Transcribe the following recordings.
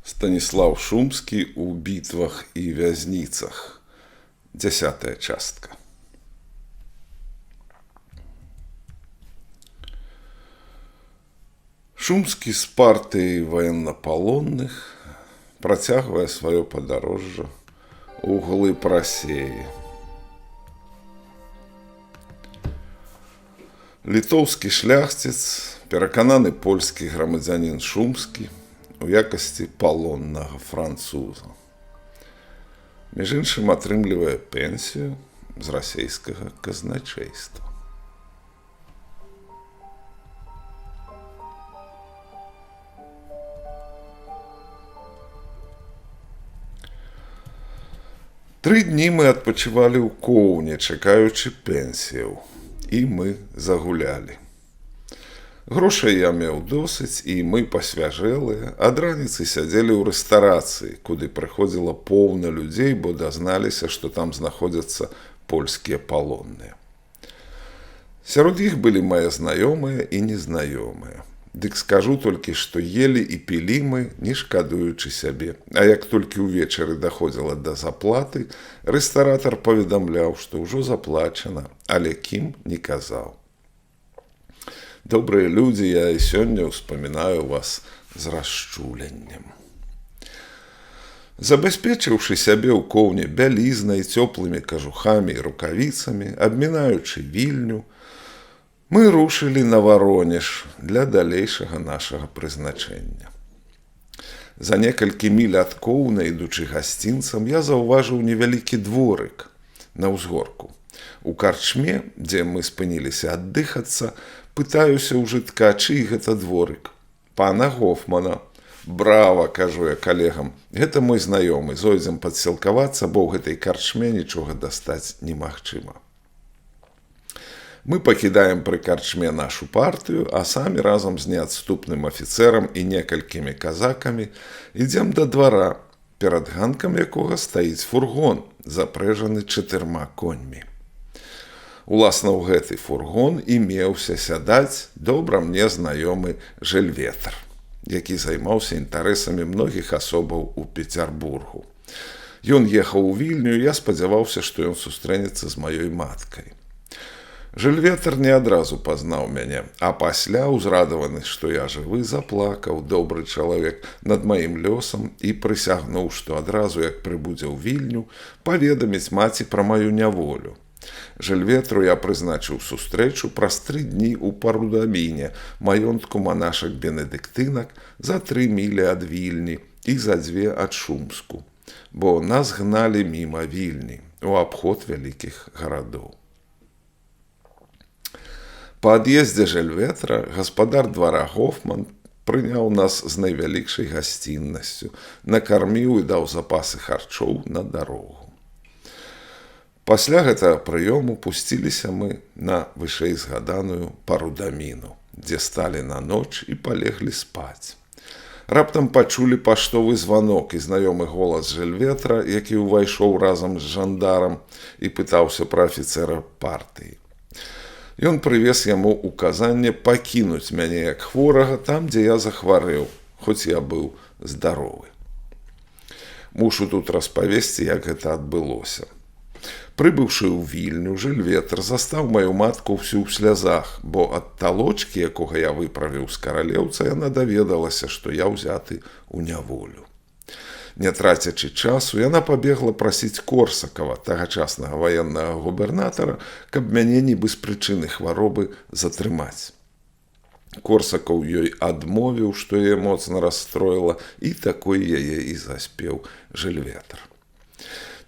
Станіслаў Шумскі ў бітвах і вязніцах. 10-я частка. Шумскі з партыяй ваеннапалонных працягвае сваё падарожжа ў глыб Расіі. Літоўскі шляхціц, перакананы польскі грамадзянін Шумскі у якасці палоннага француза. Між іншым атрымлівае пенсію з расійскага казначэйства. Тры дні мы адпачывалі ў Коўне, чакаючы пенсіяў, і мы загулялі. Грошай я меў досыць, і мы пасвяжэлыя ад раніцы сядзелі ў рэстарацыі, куды прыходзіла поўна людзей, бо дазналіся, што там знаходзяцца польскія палонныя. Сярод іх былі мае знаёмыя і незнаёмыя. Дык скажу толькі, што елі і пілі мы, не шкадуючы сябе. А як толькі ўвечары даходзіла да заплаты, рэстаратар паведамляў, што ўжо заплачана, але кім не казаў. Добрыя людзі, я і сёння ўспамінаю вас з расчуленнем. Забяспечыўшы сябе ў Коўне бялізнай, цёплымі кажухамі і рукавіцамі, абмінаючы Вільню, мы рушылі на Варонеж для далейшага нашага прызначэння. За некалькі міль ад Коўна, ідучы гасцінцам, я заўважыў невялікі дворык на ўзгорку. У карчме, дзе мы спыніліся аддыхацца, пытаюся ў жытка, чый гэта дворык. Пана Гофмана. Брава, кажу я калегам. Гэта мой знаёмы. Зойдзем падсілкавацца, бо ў гэтай карчме нічога дастаць немагчыма. Мы пакідаем пры карчме нашу партыю, а самі разам з неадступным афіцэрам і некалькімі казакамі ідзем да двара, перад ганкам якога стаіць фургон, запрэжаны 4 коньмі. Уласна, ў гэты фургон і меўся сядаць добра мне знаёмы Жельветр, які займаўся інтарэсамі многіх асобаў у Пецярбургу. Ён ехаў у Вільню, і я спадзяваўся, што ён сустрэнецца з маёй маткай. Жельветр не адразу пазнаў мяне, а пасля, узрадаваны, што я жывы, заплакаў добры чалавек над маім лёсам і прысягнуў, што адразу, як прыбудзе ў Вільню, паведаміць маці пра маю няволю. Жельветру я прызначыў сустрэчу праз 3 дні ў Парудаміне, маёнтку манашак бенедыктынак, за 3 мілі ад Вільні і за 2 ад Шумску, бо нас гналі міма Вільні, у абход вялікіх гарадоў. Па ад'ездзе Жельветра гаспадар двара Гофман прыняў нас з найвялікшай гасціннасцю, накарміў і даў запасы харчоў на дарогу. Пасля гэтага прыёму пусціліся мы на вышэйзгаданую Парудаміну, дзе сталі на ноч і палеглі спаць. Раптам пачулі паштовы званок і знаёмы голас Жельветра, які ўвайшоў разам з жандарам і пытаўся пра афіцэра партыі. Ён прывез яму указанне пакінуць мяне як хворага там, дзе я захварэў, хоць я быў здаровы. Мушу тут распавесці, як гэта адбылося. Прыбыўшы ў Вільню, Жельветр застаў маю матку ўсю ў слязах, бо ад талочкі, якога я выправіў з каралеўца, яна даведалася, што я ўзяты ў няволю. Не трацячы часу, яна пабегла прасіць Корсакава, тагачаснага ваеннага губернатара, каб мяне нібы з прычыны хваробы затрымаць. Корсакаў ёй адмовіў, што яе моцна расстроіла, і такой яе і заспеў Жельветр.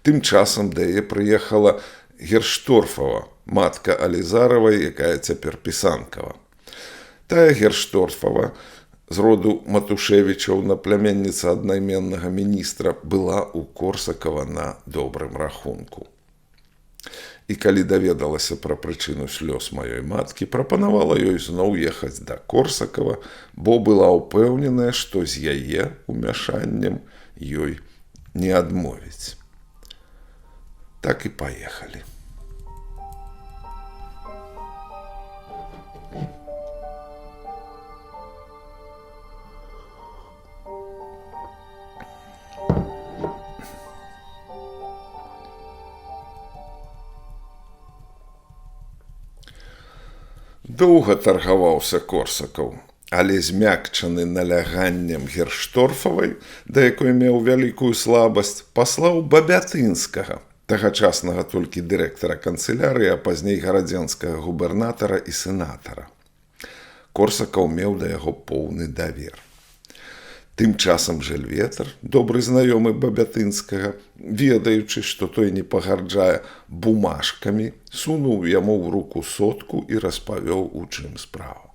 Тым часам да яе прыехала Гершторфава, матка Алізаравай, якая цяпер Пісанкава. Тая Гершторфава, з роду Матушевічаў, пляменніца аднайменнага міністра, была ў Корсакава на добрым рахунку. І калі даведалася пра прычыну слёз маёй маткі, прапанавала ёй зноў ехаць да Корсакава, бо была ўпэўненая, што з яе умяшаннем ёй не адмовіць. Так і паехалі. Доўга таргаваўся Корсакаў, але змякчаны наляганнем Гершторфавай, да якой меў вялікую слабасць, паслаў Бабятынскага, тагачаснага толькі дырэктара канцылярыі, а пазней гарадзенскага губернатара і сенатара. Корсакаў меў да яго поўны давер. Тым часам Жильветр, добры знаёмы Бабятынскага, ведаючы, што той не пагарджае бумажкамі, сунуў яму ў руку сотку і распавёў, у чым справа.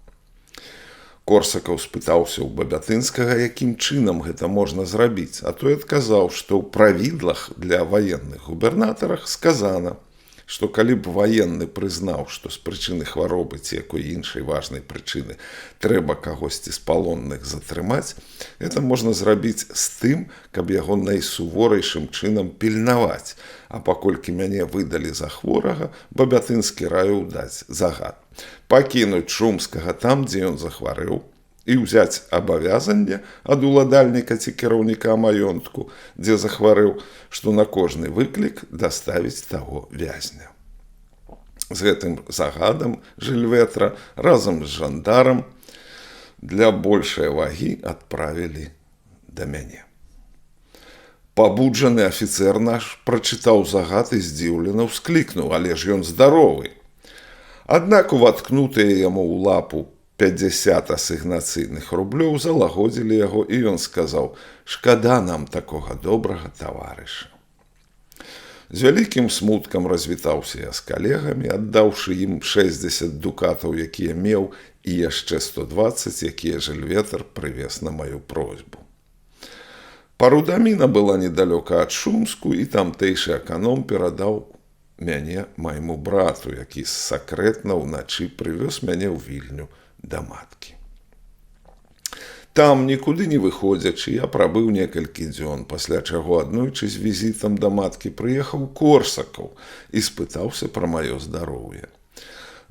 Корсакаў спытаўся ў Бабятынскага, якім чынам гэта можна зрабіць, а той адказаў, што ў правідлах для ваенных губернатарах сказана, што калі б ваенны прызнаў, што з прычыны хваробы ці якой іншай важнай прычыны трэба кагосьці з палонных затрымаць, гэта можна зрабіць з тым, каб яго найсуворайшым чынам пільнаваць, а паколькі мяне выдалі за хворага, Бабятынскі раіў даць загад. Пакінуць Шумскага там, дзе ён захварэў, і ўзяць абавязанне ад уладальніка ці кіраўніка маёнтку, дзе захварэў, што на кожны выклік даставіць таго вязня. З гэтым загадам Жильветра разам з жандарам для большай вагі адправілі да мяне. Пабуджаны афіцэр наш прачытаў загад і здзіўлена ўсклікнуў: але ж ён здаровы. Аднак уваткнутыя яму ў лапу 50 асігнацыйных рублёў залагодзілі яго, і ён сказаў: шкада нам такога добрага таварыша. З вялікім смуткам развітаўся я з калегамі, аддаўшы ім 60 дукатаў, якія меў, і яшчэ 120, якія Жильветр прывез на маю просьбу. Парудаміна была недалёка ад Шумску, і тамтэйшы аканом перадаў мяне майму брату, які сакрэтна ўначы прывёз мяне ў Вільню да маткі. Там, нікуды не выходзячы, я прабыў некалькі дзён, пасля чаго аднойчы з візітам да маткі прыехаў Корсакаў і спытаўся пра маё здароўе.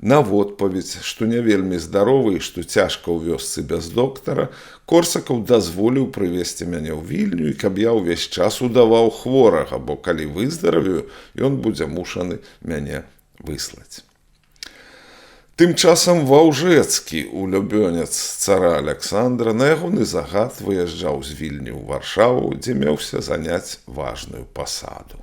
На водпаведзь, што не вельмі здаровы і што цяжка ў вёсцы без доктара, Корсакаў дазволіў прывезці мяне ў Вільню, і каб я ўвесь час удаваў хворага, бо калі выздаравею, ён будзе мушаны мяне выслаць. Тым часам Ваўжэцкі, улюбёнец цара Аляксандра, на ягоны загад выязджаў з Вільні ў Варшаву, дзе меўся заняць важную пасаду.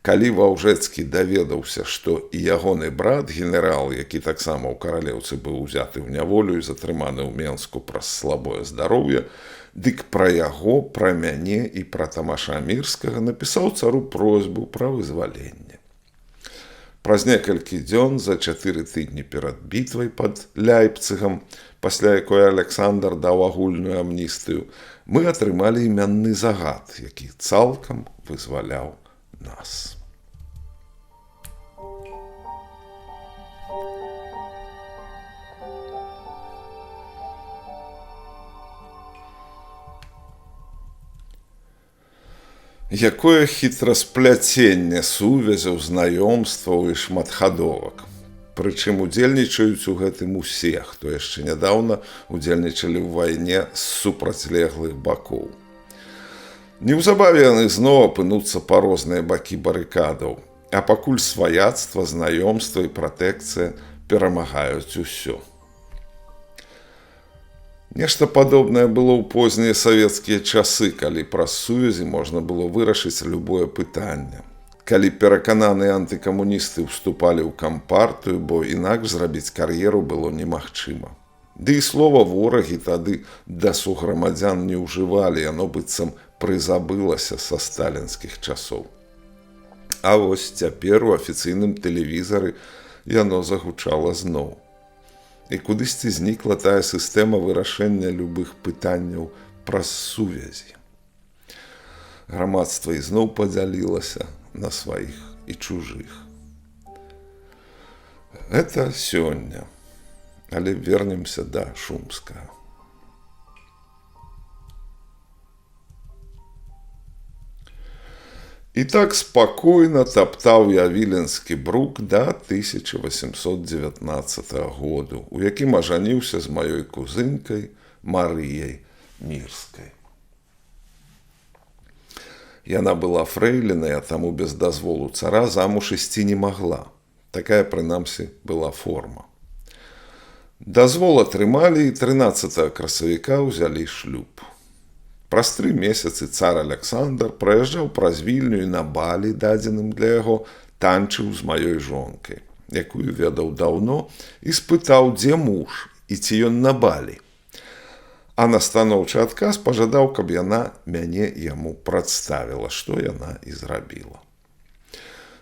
Калі Ваўжэцкі даведаўся, што і ягоны брат, генерал, які таксама ў каралеўцы быў узяты ў няволю і затрыманы ў Менску праз слабое здароўе, дык пра яго, пра мяне і пра Тамаша Мірскага напісаў цару просьбу пра вызваленне. Праз некалькі дзён, за 4 тыдні перад бітвай пад Ляйпцыгам, пасля якой Аляксандр даў агульную амністыю, мы атрымалі імянны загад, які цалкам вызваляў нас. Якое хітраспляценне сувязяў, знаёмстваў і шматхадовак. Прычым удзельнічаюць у гэтым усе, хто яшчэ нядаўна удзельнічалі ў вайне з супрацьлеглых бакоў. Неўзабаве яны зноў апынуцца па розныя бакі барыкадаў, а пакуль сваяцтва, знаёмства і пратэкцыя перамагаюць усё. Нешта падобнае было ў познія савецкія часы, калі праз сувязі можна было вырашыць любое пытанне. Калі перакананыя антыкамуністы ўступалі ў кампартыю, бо інакш зрабіць кар'еру было немагчыма. Ды і слова ворагі тады да суграмадзян не ўжывалі, яно быццам прызабылася са сталінскіх часоў. А вось цяпер у афіцыйным тэлевізары яно загучала зноў. І кудысьці знікла тая сістэма вырашэння любых пытанняў праз сувязі. Грамадства ізноў падзялілася на сваіх і чужых. Гэта сёння, але вернемся да Шумскага. І так спакойна таптаў я віленскі брук да 1819 году, у якім ажаніўся з маёй кузынкай Марыяй Мірскай. Яна была фрэйлінай, а таму без дазволу цара замуж ісці не магла. Такая, прынамсі, была форма. Дазвол атрымалі і 13 красавіка ўзялі шлюб. Праз 3 месяцы цар Аляксандр праязджаў праз Вільню і на балі, дадзеным для яго, танчыў з маёй жонкай, якую ведаў даўно, і спытаў, дзе муж і ці ён на балі. А на станоўчы адказ пажадаў, каб яна мяне яму прадставіла, што яна і зрабіла.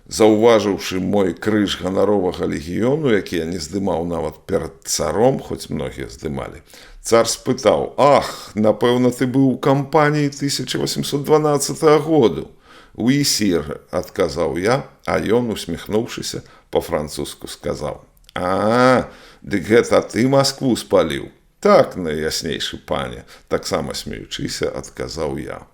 Заўважыўшы мой крыж ганаровага легіёну, які я не здымаў нават перад царом, хоць многія здымалі, цар спытаў: «Ах, напэўна, ты быў у кампаніі 1812 году». «Уі, сір», адказаў я, а ён, усміхнуўшыся, па-французску сказаў: «А, дык гэта ты Маскву спаліў?» «Так, найяснейшы пане», таксама смеючыся, адказаў я.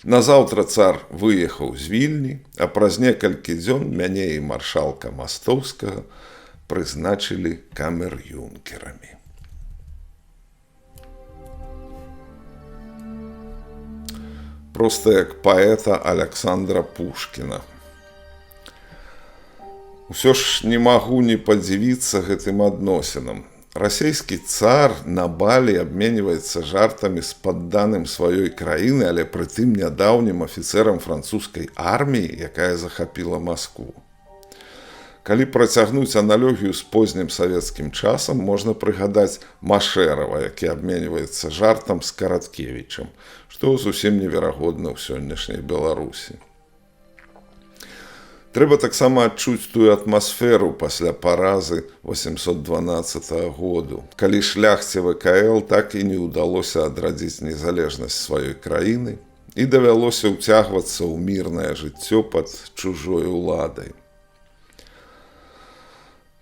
Назаўтра цар выехаў з Вільні, а праз некалькі дзён мяне і маршалка Мастоўскага прызначылі камер-юнкерамі. Проста як паэта Аляксандра Пушкіна. Усё ж не магу не падзівіцца гэтым адносінам. Расійскі цар на балі абменьваецца жартамі з падданым сваёй краіны, але прытым нядаўнім афіцэрам французскай арміі, якая захапіла Маскву. Калі працягнуць аналогію з познім савецкім часам, можна прыгадаць Машэрава, які абменьваецца жартам з Караткевічам, што зусім неверагодна ў сённяшняй Беларусі. Трэба таксама адчуць тую атмасферу пасля паразы 812 году, калі шляхце ВКЛ так і не ўдалося адрадзіць незалежнасць сваёй краіны і давялося ўцягвацца ў мірнае жыццё пад чужой уладай.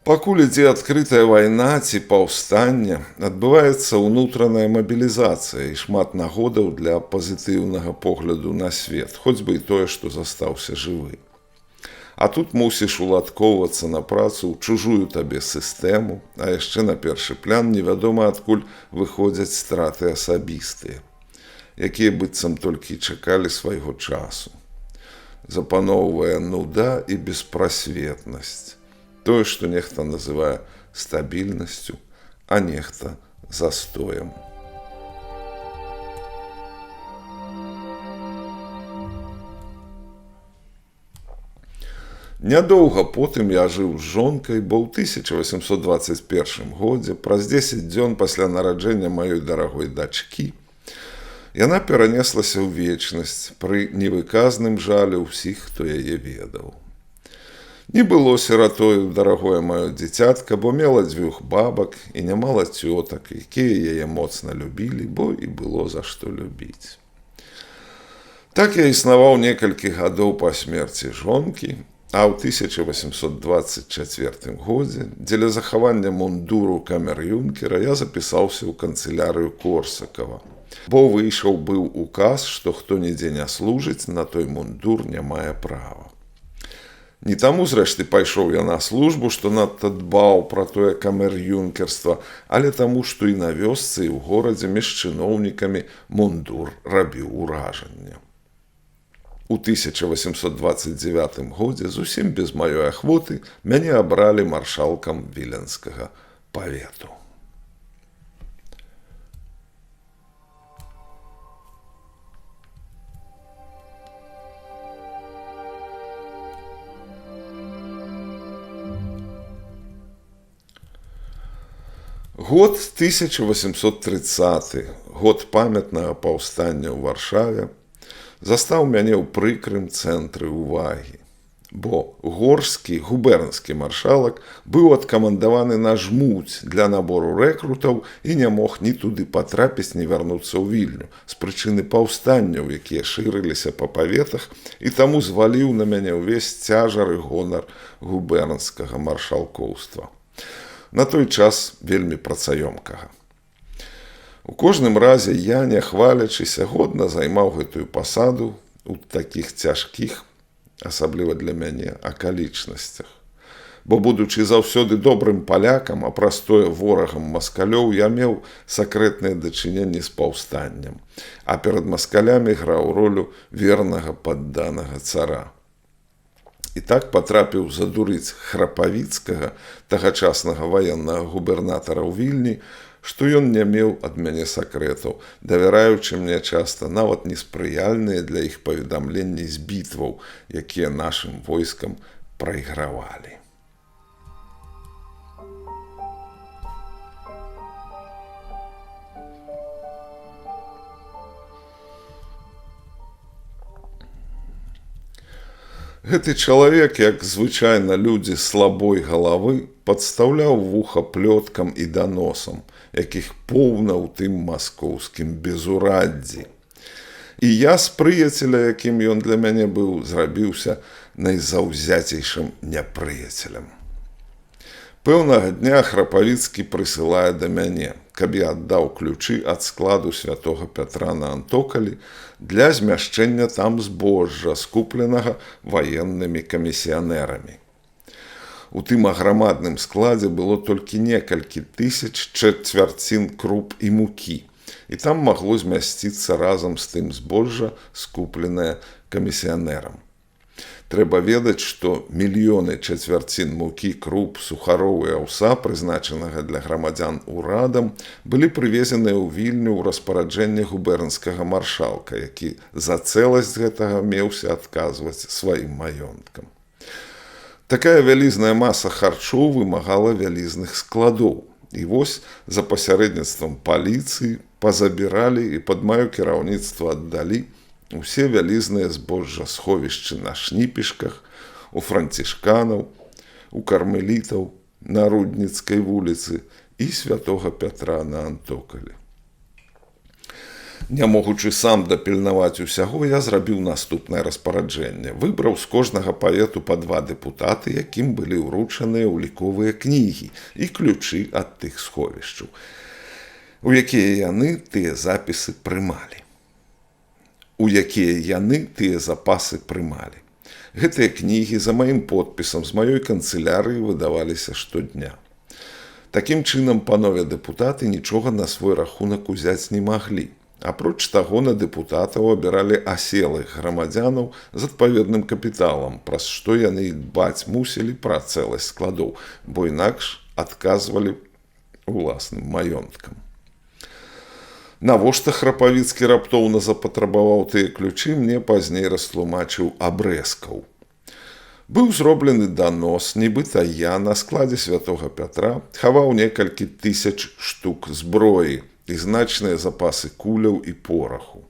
Пакуль ідзе адкрытая вайна ці паўстанне, адбываецца ўнутраная мабілізацыя і шмат нагодаў для пазітыўнага погляду на свет, хоць бы і тое, што застаўся жывы. А тут мусіш уладкоўвацца на працу ў чужую табе сістэму, а яшчэ на першы план невядома адкуль выходзяць страты асабістыя, якія быццам толькі чакалі свайго часу. Запаноўвае нуда і беспрасветнасць. Тое, што нехта называе стабільнасцю, а нехта застоем. Нядоўга потым я жыў з жонкай, бо ў 1821 годзе, праз 10 дзён пасля нараджэння маёй дарагой дачкі, яна перанеслася ў вечнасць пры невыказным жалі ўсіх, хто яе ведаў. Не было сіратою дарагое маё дзіцятка, бо мела 2 бабак і нямала цётак, якія яе моцна любілі, бо і было за што любіць. Так я існаваў некалькі гадоў па смерці жонкі, а ў 1824 годзе дзеля захавання мундуру камер-юнкера я запісаўся ў канцылярыю Корсакава, бо выйшаў быў указ, што хто нідзе не служыць, на той мундур не мае права. Не таму, зрэшты, пайшоў я на службу, што надта дбаў пра тое камер-юнкерства, але таму, што і на вёсцы, і ў горадзе між чыноўнікамі мундур рабіў уражанне. У 1829 годзе, зусім без маёй ахвоты, мяне абралі маршалкам Віленскага павету. Год 1830, год памятнага паўстання ў Варшаве, застаў мяне ў прыкрым цэнтры ўвагі, бо горскі губернскі маршалак быў адкамандаваны на жмуць для набору рэкрутаў і не мог ні туды патрапіць, ні вярнуцца ў Вільню з прычыны паўстанняў, якія шырыліся па паветах, і таму зваліў на мяне ўвесь цяжар і гонар губернскага маршалкоўства. На той час вельмі працаёмкага. У кожным разе я, не хвалячыся, годна займаў гэтую пасаду ў такіх цяжкіх, асабліва для мяне, акалічнасцях. Бо, будучы заўсёды добрым палякам, а простое ворагам маскалёў, я меў сакрэтныя дачыненні з паўстаннем, а перад маскалямі граў ролю вернага падданага цара. І так патрапіў задурыць Храпавіцкага, тагачаснага ваеннага губернатара ў Вільні, што ён не меў ад мяне сакрэтаў, давяраючы мне часта нават неспрыяльныя для іх паведамленні з бітваў, якія нашым войскам прайгравалі. Гэты чалавек, як звычайна людзі слабой галавы, падстаўляў вуха плёткам і даносам, якіх поўна ў тым маскоўскім безураддзі. І я з прыяцеля, якім ён для мяне быў, зрабіўся найзаўзяцейшым няпрыяцелем. Пэўнага дня Храпавіцкі прысылае да мяне, каб я аддаў ключы ад складу святога Пятра на Антокалі для змяшчэння там збожжа, скупленага ваеннымі камісіянерамі. У тым аграмадным складзе было толькі некалькі тысяч чвярцін круп і мукі, і там магло змясціцца разам з тым збожжа, скупленае камісіянерам. Трэба ведаць, што мільёны чацвярцін мукі, круп, сухароў і аўса, прызначанага для грамадзян урадам, былі прывезеныя ў Вільню ў распараджэнне губернскага маршалка, які за цэласць гэтага меўся адказваць сваім маёнткам. Такая вялізная маса харчоў вымагала вялізных складоў. І вось за пасярэдніцтвам паліцыі пазабіралі і пад маё кіраўніцтва аддалі усе вялізныя збожжа-сховішчы на Шніпішках, у францішканаў, у кармелітаў на Рудніцкай вуліцы і святога Пятра на Антокалі. Не могучы сам дапільнаваць усяго, я зрабіў наступнае распараджэнне. Выбраў з кожнага павету па 2 дэпутаты, якім былі ўручаныя ўліковыя кнігі і ключы ад тых сховішчаў, у якія яны тыя запісы прымалі. Тыя запасы прымалі. Гэтыя кнігі за маім подпісам з маёй канцылярыі выдаваліся штодня. Такім чынам панове дэпутаты нічога на свой рахунак узяць не маглі. Апроч таго, на дэпутатаў абіралі аселых грамадзянаў з адпаведным капіталам, праз што яны дбаць мусілі пра цэласць складоў, бо інакш адказвалі уласным маёнткам. Навошта Храпавіцкі раптоўна запатрабаваў тыя ключы, мне пазней растлумачыў Абрэзкаў. Быў зроблены данос, нібыта я на складзе святога Пятра хаваў некалькі тысяч штук зброі і значныя запасы куляў і пораху.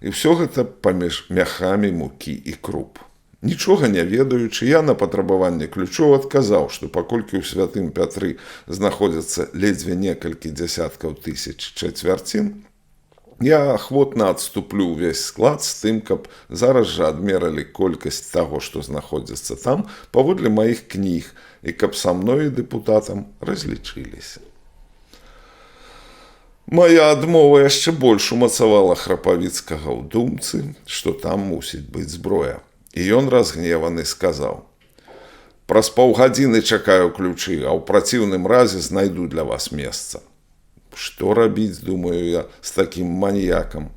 І ўсё гэта паміж мяхамі мукі і круп. Нічога не ведаючы, я на патрабаванне ключоў адказаў, што паколькі ў святым Пятры знаходзяцца ледзьве некалькі дзясяткаў тысяч чацвярцін, я ахвотна адступлю ўвесь склад з тым, каб зараз жа адмералі колькасць таго, што знаходзіцца там, паводле маіх кніг, і каб са мной дэпутатам разлічыліся. Мая адмова яшчэ больш умацавала Храпавіцкага ў думцы, што там мусіць быць зброя. І ён разгневаны сказаў: «Праз паўгадзіны чакаю ключы, а ў праціўным разе знайду для вас месца». Што рабіць, думаю я, з такім маньякам?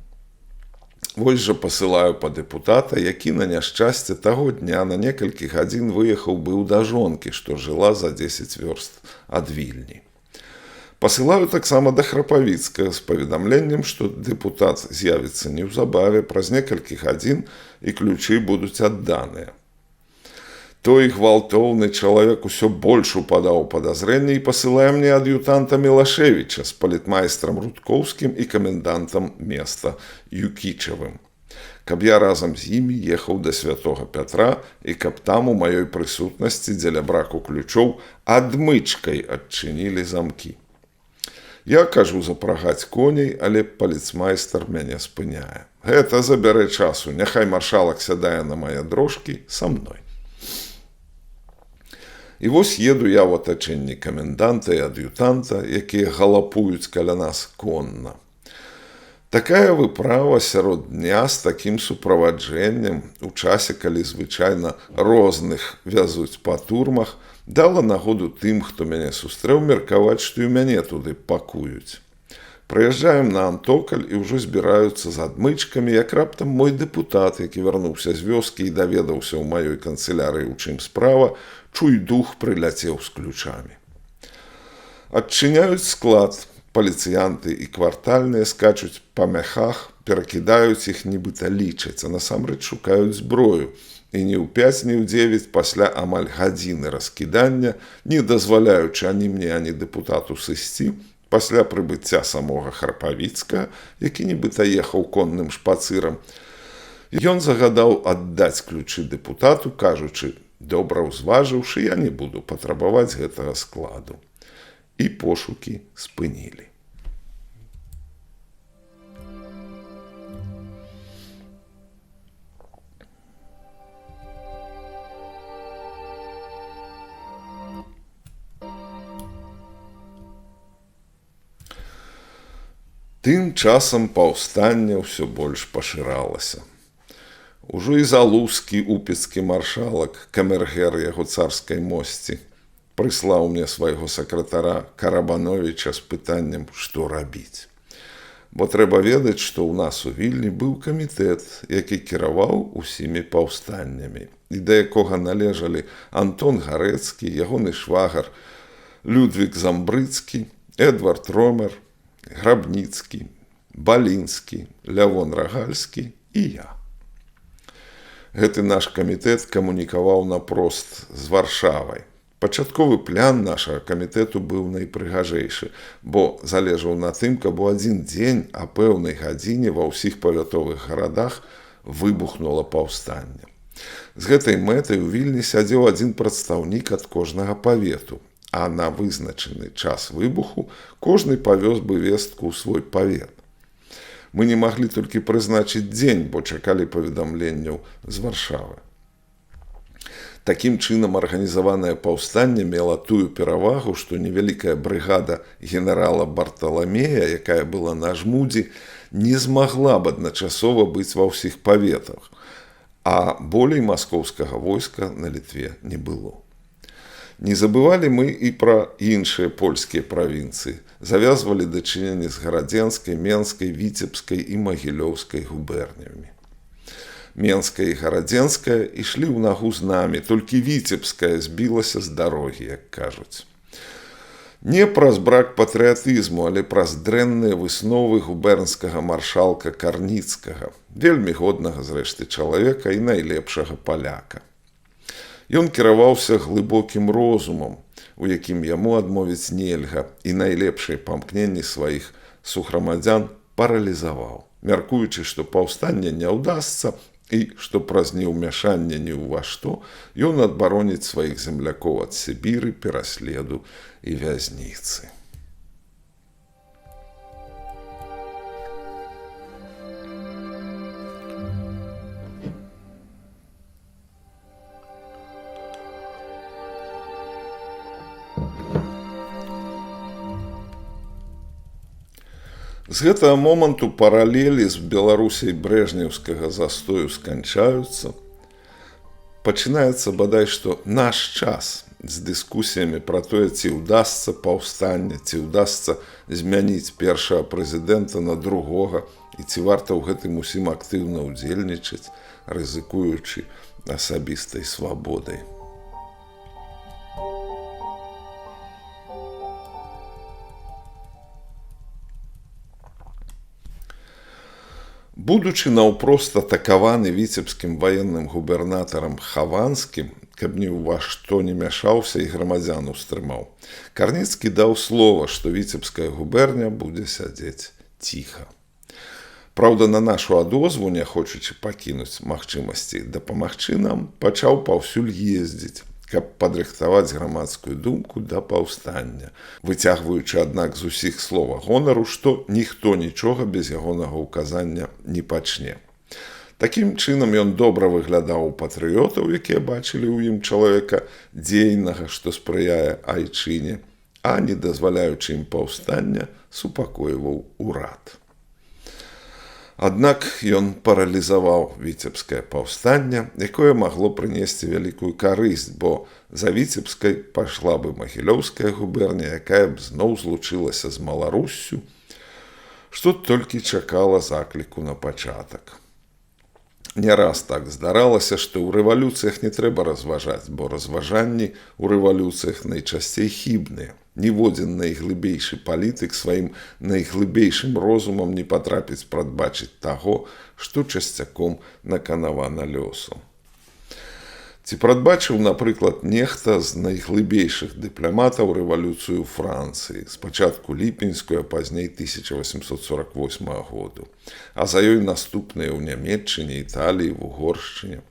Вось жа пасылаю па дэпутата, які на няшчасце таго дня на некалькі гадзін выехаў быў да жонкі, што жыла за 10 вёрст ад Вільні. Пасылаю таксама да Храпавіцкага з паведамленнем, што дэпутат з'явіцца неўзабаве, праз некалькі гадзін, і ключы будуць адданыя. Той гвалтоўны чалавек усё больш упадаў у падазрэнне і пасылае мне ад'ютанта Мілашевіча з палітмайстрам Рудкоўскім і камендантам места Юкічавым, каб я разам з імі ехаў да святога Пятра і каб там у маёй прысутнасці дзеля браку ключоў адмычкай адчынілі замкі. Я кажу запрагаць коней, але паліцмайстар мяне спыняе. Гэта забярэ часу, няхай маршалак сядае на мае дрожкі са мной. І вось еду я ў атачэнні каменданта і ад'ютанта, якія галапуюць каля нас конна. Такая выправа сярод дня з такім суправаджэннем у часе, калі звычайна розных вязуць па турмах, дала нагоду тым, хто мяне сустрэў, меркаваць, што і мяне туды пакуюць. Прыязджаем на Антокаль і ўжо збіраюцца з адмычкамі, як раптам мой дэпутат, які вярнуўся з вёскі і даведаўся ў маёй канцылярыі, у чым справа, чуй дух прыляцеў з ключамі. Адчыняюць склад, паліцыянты і квартальныя скачуць па мяхах, перакідаюць іх, нібыта лічаць, а насамрэч шукаюць зброю. І ні ў 5, ні ў 9 пасля амаль гадзіны раскідання, не дазваляючы ані мне, ані дэпутату сысці, пасля прыбыцця самога Харпавіцкага, які нібыта ехаў конным шпацырам, ён загадаў аддаць ключы дэпутату, кажучы, добра ўзважыўшы, я не буду патрабаваць гэтага складу. І пошукі спынілі. Тым часам паўстанне ўсё больш пашыралася. Ужо і залузкі упецкі маршалак, камергер яго царскай мосці, прыслаў мне свайго сакратара Карабановіча з пытаннем, што рабіць. Бо трэба ведаць, што ў нас у Вільні быў камітэт, які кіраваў усімі паўстаннямі, і да якога належалі Антон Гарэцкі, ягоны швагар, Людвік Замбрыцкі, Эдвард Ромер, Грабніцкі, Балінскі, Лявон Рагальскі і я. Гэты наш камітэт камунікаваў напрост з Варшавай. Пачатковы план нашага камітэту быў найпрыгажэйшы, бо залежаў на тым, каб у адзін дзень а пэўнай гадзіне ва ўсіх павятовых гарадах выбухнула паўстанне. З гэтай мэтай у Вільні сядзеў адзін прадстаўнік ад кожнага павету, а на вызначаны час выбуху кожны павёз бы вестку ў свой павет. Мы не маглі толькі прызначыць дзень, бо чакалі паведамленняў з Варшавы. Такім чынам арганізаванае паўстанне мела тую перавагу, што невялікая брыгада генерала Барталамея, якая была на жмудзі, не змагла б адначасова быць ва ўсіх паветах, а болей маскоўскага войска на Літве не было. Не забывалі мы і пра іншыя польскія правінцыі, завязвалі дачыненні з Гарадзенскай, Менскай, Віцебскай і Магілёўскай губернямі. Менская і Гарадзенская ішлі ў нагу з намі, толькі Віцебская збілася з дарогі, як кажуць. Не праз брак патрыятызму, але праз дрэнныя высновы губернскага маршалка Карніцкага, вельмі годнага зрэшты чалавека і найлепшага паляка. Ён кіраваўся глыбокім розумам, у якім яму адмовіць нельга, і найлепшыя памкненні сваіх сухграмадзян паралізаваў, мяркуючы, што паўстанне не ўдасца і што праз неўмяшанне ні ў ва што ён адбароніць сваіх землякоў ад Сібіры, пераследу і вязніцы. З гэтага моманту паралелі з Беларусяй брэжнеўскага застою сканчаюцца. Пачынаецца бадай што наш час з дыскусіямі пра тое, ці ўдасца паўстанне, ці ўдасца змяніць першага прэзідэнта на другога і ці варта ў гэтым усім актыўна ўдзельнічаць, рызыкуючы асабістай свабодай. Будучы наўпрост атакаваны віцебскім ваенным губернатарам Хаванскім, каб ні ў ва што не мяшаўся і грамадзян устрымаў, Карніцкі даў слова, што віцебская губерня будзе сядзець ціха. Праўда, на нашу адозву, не хочучы пакінуць магчымасці дапамагчы нам, пачаў паўсюль ездзіць, каб падрыхтаваць грамадскую думку да паўстання, выцягваючы, аднак, з усіх слова гонару, што ніхто нічога без ягонага ўказання не пачне. Такім чынам ён добра выглядаў у патрыётаў, якія бачылі ў ім чалавека дзейнага, што спрыяе айчыне, а, не дазваляючы ім паўстання, супакойваў урад. Аднак ён паралізаваў віцебскае паўстанне, якое магло прынесці вялікую карысць, бо за Віцебскай пайшла бы Магілёўская губерня, якая б зноў злучылася з Маларуссю, што толькі чакала закліку на пачатак. Не раз так здаралася, што ў рэвалюцыях не трэба разважаць, бо разважанні ў рэвалюцыях найчасцей хібныя. Ніводзін найглыбейшы палітык сваім найглыбейшым розумам не патрапіць прадбачыць таго, што часцяком наканавана лёсу. Ці прадбачыў, напрыклад, нехта з найглыбейшых дыпламатаў рэвалюцыю ў Францыі, спачатку ліпеньскую, а пазней 1848 году, а за ёй наступныя ў Нямецчыне, Італіі, в Угоршчыне.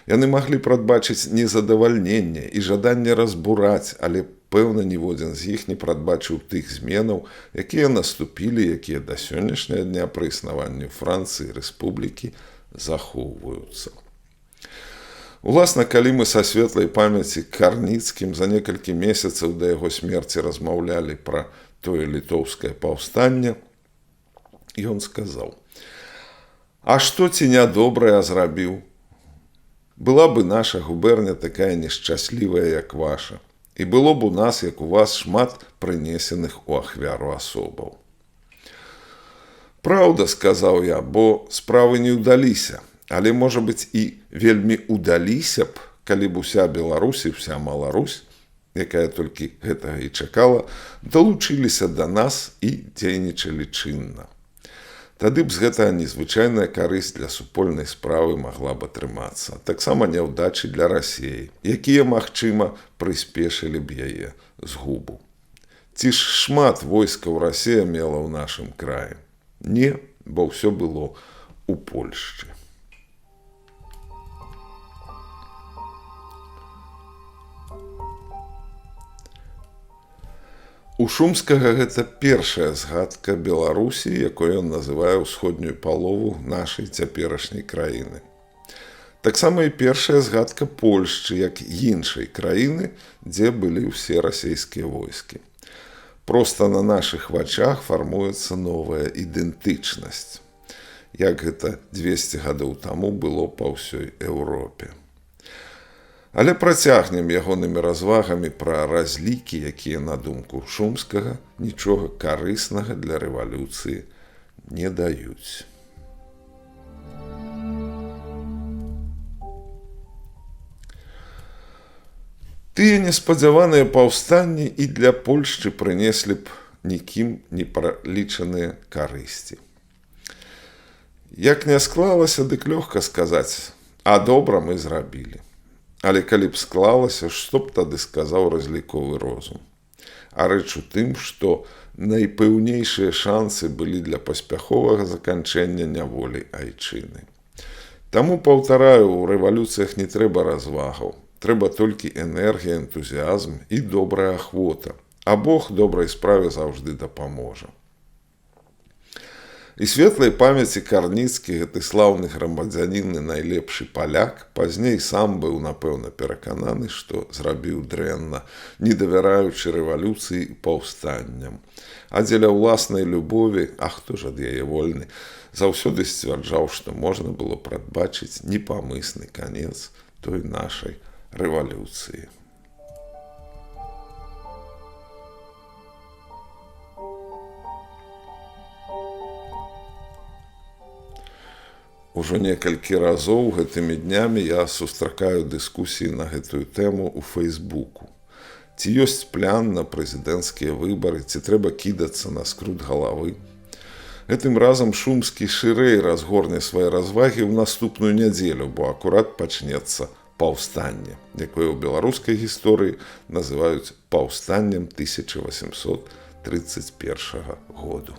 Яны маглі прадбачыць незадавальненне і жаданне разбураць, але пэўна ніводзін з іх не прадбачыў тых зменаў, якія наступілі, якія да сённяшняга дня пры існаванні Францыі рэспублікі захоўваюцца. Уласна, калі мы са светлай памяці Карніцкім за некалькі месяцаў да яго смерці размаўлялі пра тое літоўскае паўстанне, ён сказаў: «А што ці нядобрае зрабіў? Была бы наша губерня такая нешчаслівая, як ваша, і было б у нас, як у вас, шмат прынесеных у ахвяру асобаў». «Праўда, — сказаў я, — бо справы не ўдаліся. Але, можа быць, і вельмі ўдаліся б, калі б уся Беларусь і вся Маларусь, якая толькі гэтага і чакала, далучыліся да нас і дзейнічалі чынна. Тады б з гэтага незвычайная карысць для супольнай справы магла б атрымацца, таксама няўдачы для Расіі, якія, магчыма, прыспешылі б яе згубу. Ці ж шмат войскаў Расія мела ў нашым краі? Не, бо ўсё было ў Польшчы». У Шумскага гэта першая згадка Беларусі, якой ён называе ўсходнюю палову нашай цяперашняй краіны. Таксама і першая згадка Польшчы, як іншай краіны, дзе былі ўсе расійскія войскі. Проста на нашых вачах фармуецца новая ідэнтычнасць, як гэта 200 гадоў таму было па ўсёй Еўропе. Але працягнем ягонымі развагамі пра разлікі, якія, на думку Шумскага, нічога карыснага для рэвалюцыі не даюць. Тыя неспадзяваныя паўстанні і для Польшчы прынеслі б нікім не пралічаныя карысці. Як не склалася, дык лёгка сказаць: «А добра мы зрабілі». Але калі б склалася, што б тады сказаў разліковы розум? А рэч у тым, што найпэўнейшыя шансы былі для паспяховага заканчэння няволі айчыны. Таму, паўтараю, у рэвалюцыях не трэба развагаў. Трэба толькі энергія, энтузіазм і добрая ахвота. А Бог добрай справе заўжды дапаможа. І светлай памяці Карніцкі, гэты слаўны грамадзянін і найлепшы паляк, пазней сам быў, напэўна, перакананы, што зрабіў дрэнна, не давяраючы рэвалюцыі і паўстанням. А дзеля ўласнай любові, а хто ж ад яе вольны, заўсёды сцвярджаў, што можна было прадбачыць непамысны канец той нашай рэвалюцыі. Ужо некалькі разоў гэтымі днямі я сустракаю дыскусіі на гэтую тэму ў Фэйсбуку. Ці ёсць план на прэзідэнцкія выбары, ці трэба кідацца на скрут галавы? Гэтым разам Шумскі шырэй разгорне свае развагі ў наступную нядзелю, бо акурат пачнецца паўстанне, якое ў беларускай гісторыі называюць паўстаннем 1831 году.